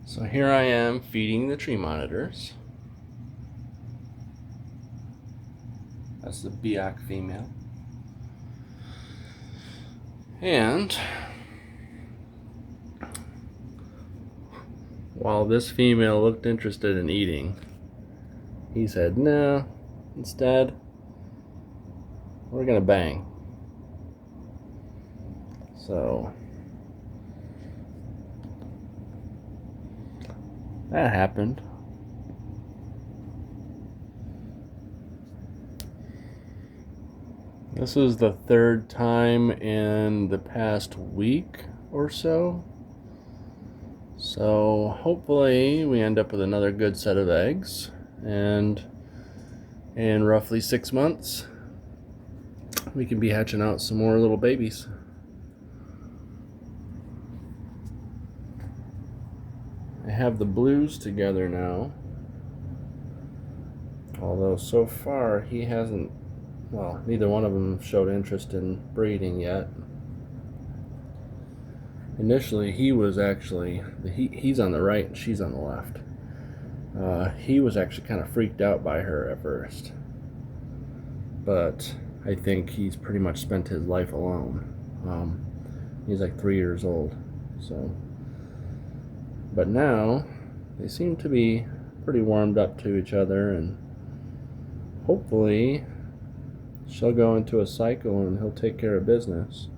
So here I am feeding the tree monitors. That's the Biak female. And while this female looked interested in eating, he said, no, instead, we're gonna bang. So that happened. This is the third time in the past week or so. So hopefully we end up with another good set of eggs, and in roughly 6 months we can be hatching out some more little babies. I have the blues together now, although so far he hasn't, well, neither one of them showed interest in breeding yet. Initially he was actually, he's on the right and she's on the left. He was actually kind of freaked out by her at first, but I think he's pretty much spent his life alone. He's like 3 years old, so. But now they seem to be pretty warmed up to each other, and hopefully she'll go into a cycle and he'll take care of business.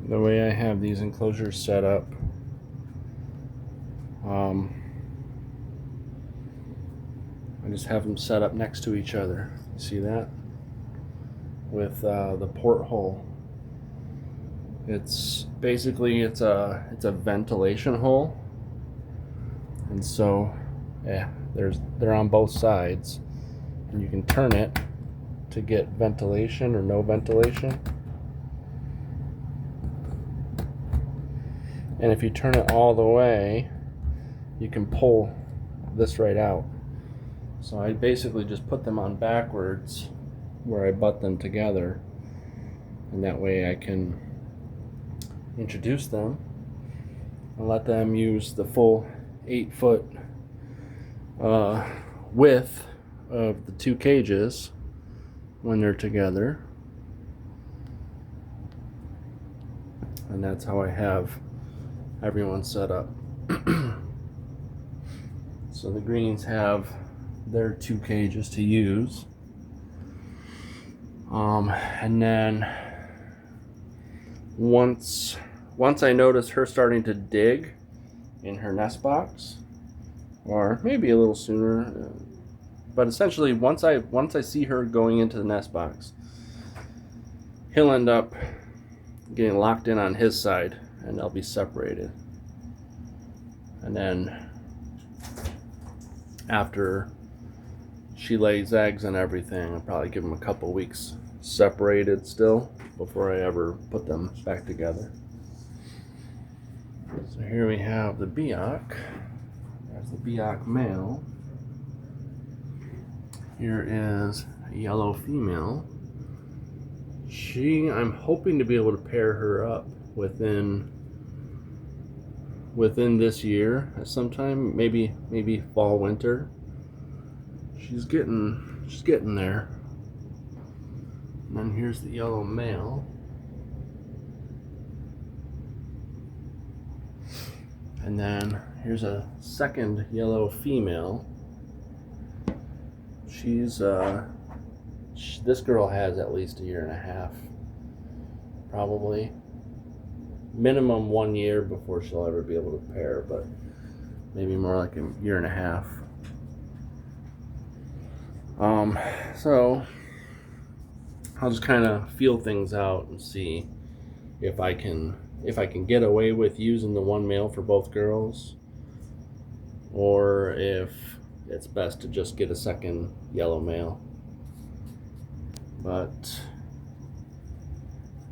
The way I have these enclosures set up, I just have them set up next to each other. You see that? With the porthole. It's basically it's a ventilation hole, and so yeah, they're on both sides, and you can turn it to get ventilation or no ventilation. And if you turn it all the way, you can pull this right out. So I basically just put them on backwards where I butt them together, and that way I can introduce them and let them use the full 8-foot width of the two cages when they're together. And that's how I have everyone set up. So the greens have their 2 cages to use, and then once I notice her starting to dig in her nest box, or maybe a little sooner, but essentially once I see her going into the nest box, he'll end up getting locked in on his side and they'll be separated. And then after she lays eggs and everything, I'll probably give them a couple weeks separated still before I ever put them back together. So here we have the Biak. There's the Biak male. Here is a yellow female. I'm hoping to be able to pair her up within this year at some time, maybe fall, winter. She's getting there. And then here's the yellow male. And then here's a second yellow female. She's this girl has at least 1.5 years, probably. Minimum 1 year before she'll ever be able to pair, but maybe more like 1.5 years. So I'll just kind of feel things out and see if I can get away with using the one male for both girls, or if it's best to just get a second yellow male. But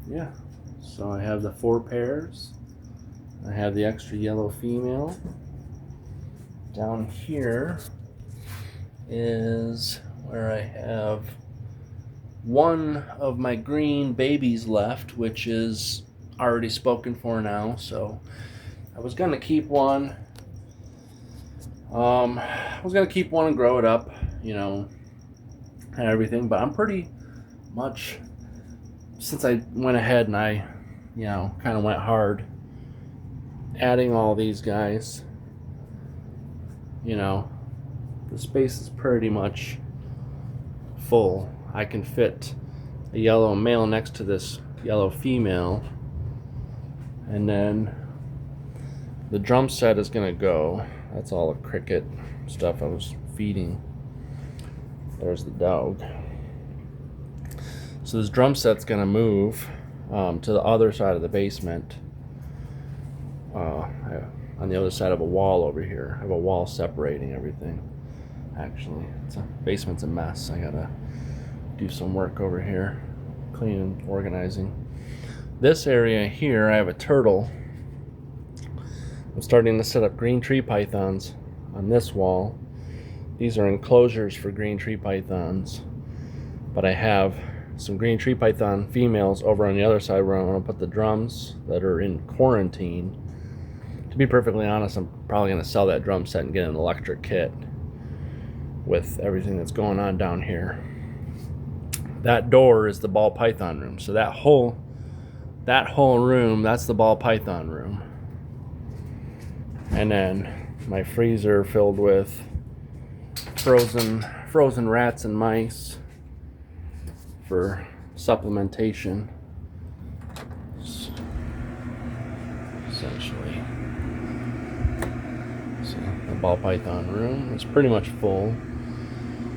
yeah, so I have the 4 pairs. I have the extra yellow female, Down here is where I have one of my green babies left, which is already spoken for now. So I was gonna keep one. I was gonna keep one and grow it up, and everything. But I'm pretty much, since I went ahead and I, kind of went hard adding all these guys. The space is pretty much full. I can fit a yellow male next to this yellow female, and then the drum set is gonna go. That's all the cricket stuff I was feeding. There's the dog. So this drum set's gonna move to the other side of the basement, on the other side of a wall over here. I have a wall separating everything. Actually, basement's a mess. I gotta do some work over here, cleaning, organizing. This area here, I have a turtle. I'm starting to set up green tree pythons on this wall. These are enclosures for green tree pythons, but I have some green tree python females over on the other side where I'm going to put the drums that are in quarantine. To be perfectly honest, I'm probably going to sell that drum set and get an electric kit with everything that's going on down here. That door is the ball python room. So that whole room, that's the ball python room. And then my freezer filled with frozen rats and mice for supplementation, essentially. So the ball python room is pretty much full.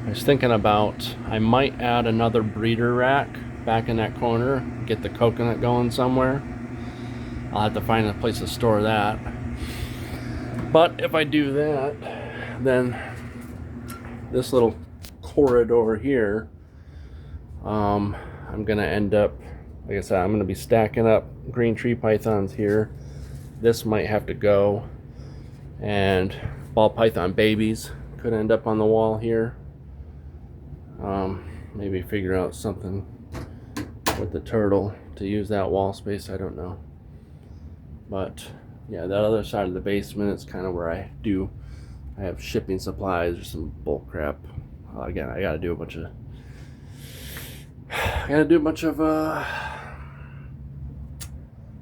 I was thinking about, I might add another breeder rack back in that corner, get the coconut going somewhere. I'll have to find a place to store that. But if I do that, then this little corridor here, I'm gonna end up, like I said, I'm gonna be stacking up green tree pythons here. This might have to go, and ball python babies could end up on the wall here. Maybe figure out something with the turtle to use that wall space, I don't know. But yeah, that other side of the basement is kind of where I have shipping supplies or some bulk crap. Again, I gotta do a bunch of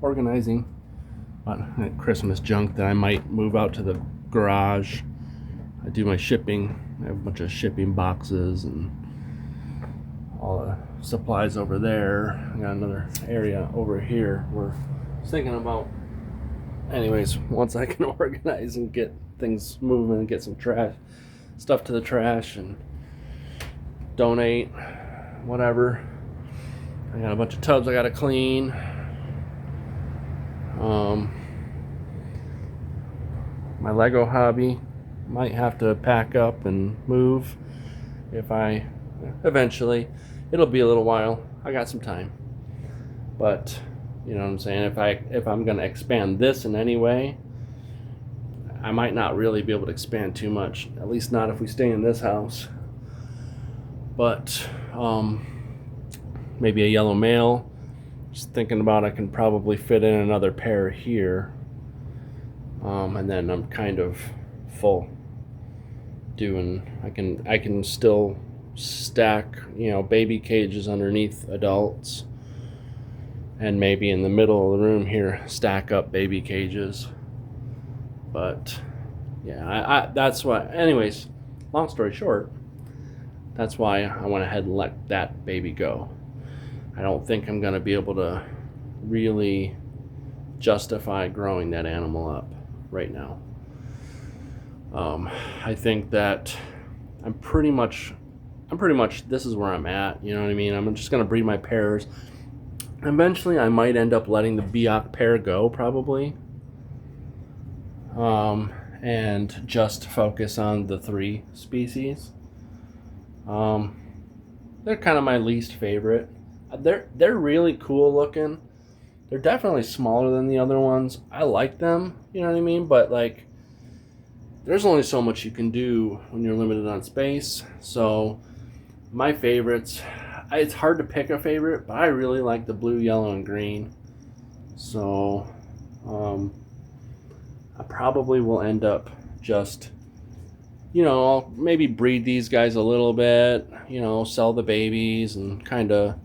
organizing on Christmas junk that I might move out to the garage. I do my shipping. I have a bunch of shipping boxes and all the supplies over there. I got another area over here where I was thinking about, anyways, once I can organize and get things moving and get some stuff to the trash and donate, whatever. I got a bunch of tubs I gotta clean. My Lego hobby might have to pack up and move if I eventually. It'll be a little while. I got some time, but you know what I'm saying, if I'm going to expand this in any way, I might not really be able to expand too much, at least not if we stay in this house. But maybe a yellow male. Just thinking about, I can probably fit in another pair here, and then I'm kind of full doing, I can still stack baby cages underneath adults, and maybe in the middle of the room here stack up baby cages. But yeah, that's why, anyways, long story short, that's why I went ahead and let that baby go. I don't think I'm going to be able to really justify growing that animal up right now. I think that I'm pretty much, this is where I'm at, you know what I mean? I'm just going to breed my pairs. Eventually, I might end up letting the Biak pair go, probably. And just focus on the 3 species. They're kind of my least favorite. They're really cool looking. They're definitely smaller than the other ones. I like them, you know what I mean? But like, there's only so much you can do when you're limited on space. So my favorites, it's hard to pick a favorite, but I really like the blue, yellow, and green. So I probably will end up just, I'll maybe breed these guys a little bit, sell the babies and kind of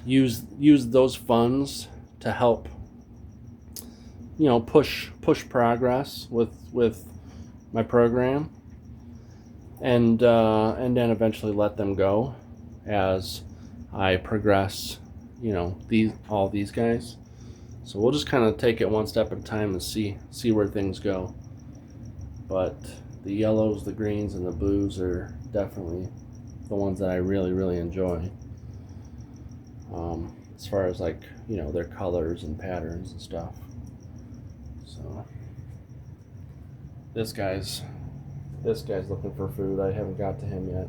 use those funds to help, push progress with my program, and then eventually let them go as I progress, all these guys. So we'll just kind of take it one step at a time and see where things go. But the yellows, the greens, and the blues are definitely the ones that I really, really enjoy. As far as like, their colors and patterns and stuff. So this guy's looking for food. I haven't got to him yet.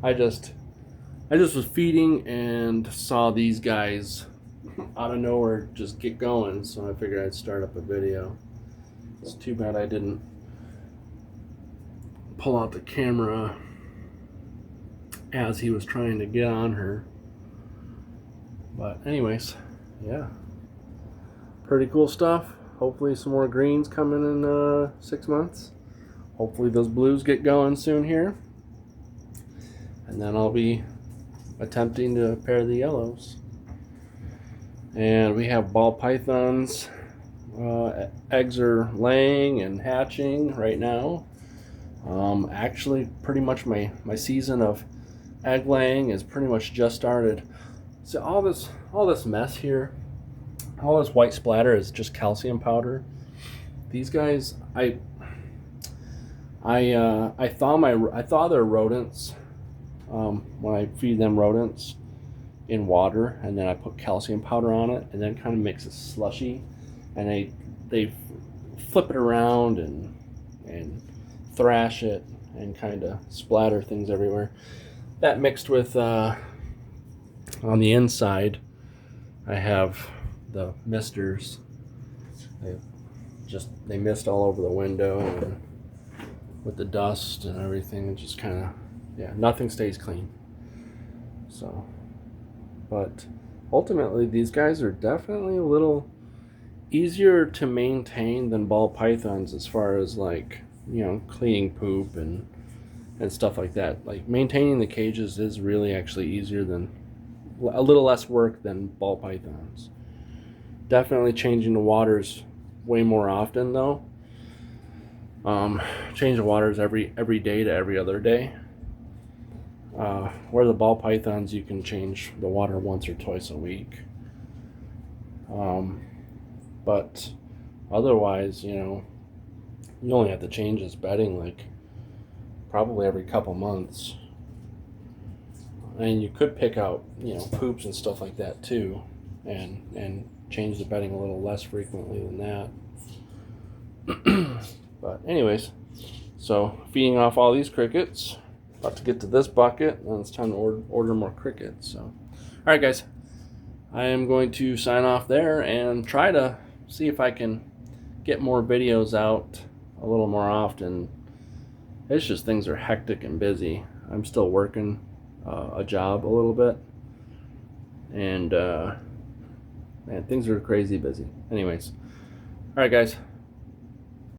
I just was feeding and saw these guys out of nowhere just get going, so I figured I'd start up a video. It's too bad I didn't pull out the camera as he was trying to get on her. But anyways, yeah, pretty cool stuff. Hopefully some more greens coming in 6 months. Hopefully those blues get going soon here, and then I'll be attempting to pair the yellows. And we have ball pythons. Eggs are laying and hatching right now. Actually, pretty much my season of egg laying is pretty much just started. So all this mess here, all this white splatter is just calcium powder. These guys, I thaw their rodents when I feed them rodents in water, and then I put calcium powder on it, and then kind of makes it slushy, and they flip it around and thrash it and kind of splatter things everywhere. That mixed with on the inside, I have the misters. They mist all over the window, and with the dust and everything, it just kind of, nothing stays clean. So, but ultimately these guys are definitely a little easier to maintain than ball pythons as far as like, cleaning poop and stuff like that. Like maintaining the cages is really actually easier than, a little less work than ball pythons. Definitely changing the waters way more often though. Change the waters every day to every other day. Where the ball pythons, you can change the water once or twice a week. But otherwise, you only have to change his bedding like probably every couple months. And you could pick out, poops and stuff like that too, and change the bedding a little less frequently than that. But anyways, so feeding off all these crickets. About to get to this bucket, and it's time to order more crickets. So, all right, guys, I am going to sign off there and try to see if I can get more videos out a little more often. It's just things are hectic and busy. I'm still working a job a little bit, and man, things are crazy busy. Anyways, all right, guys.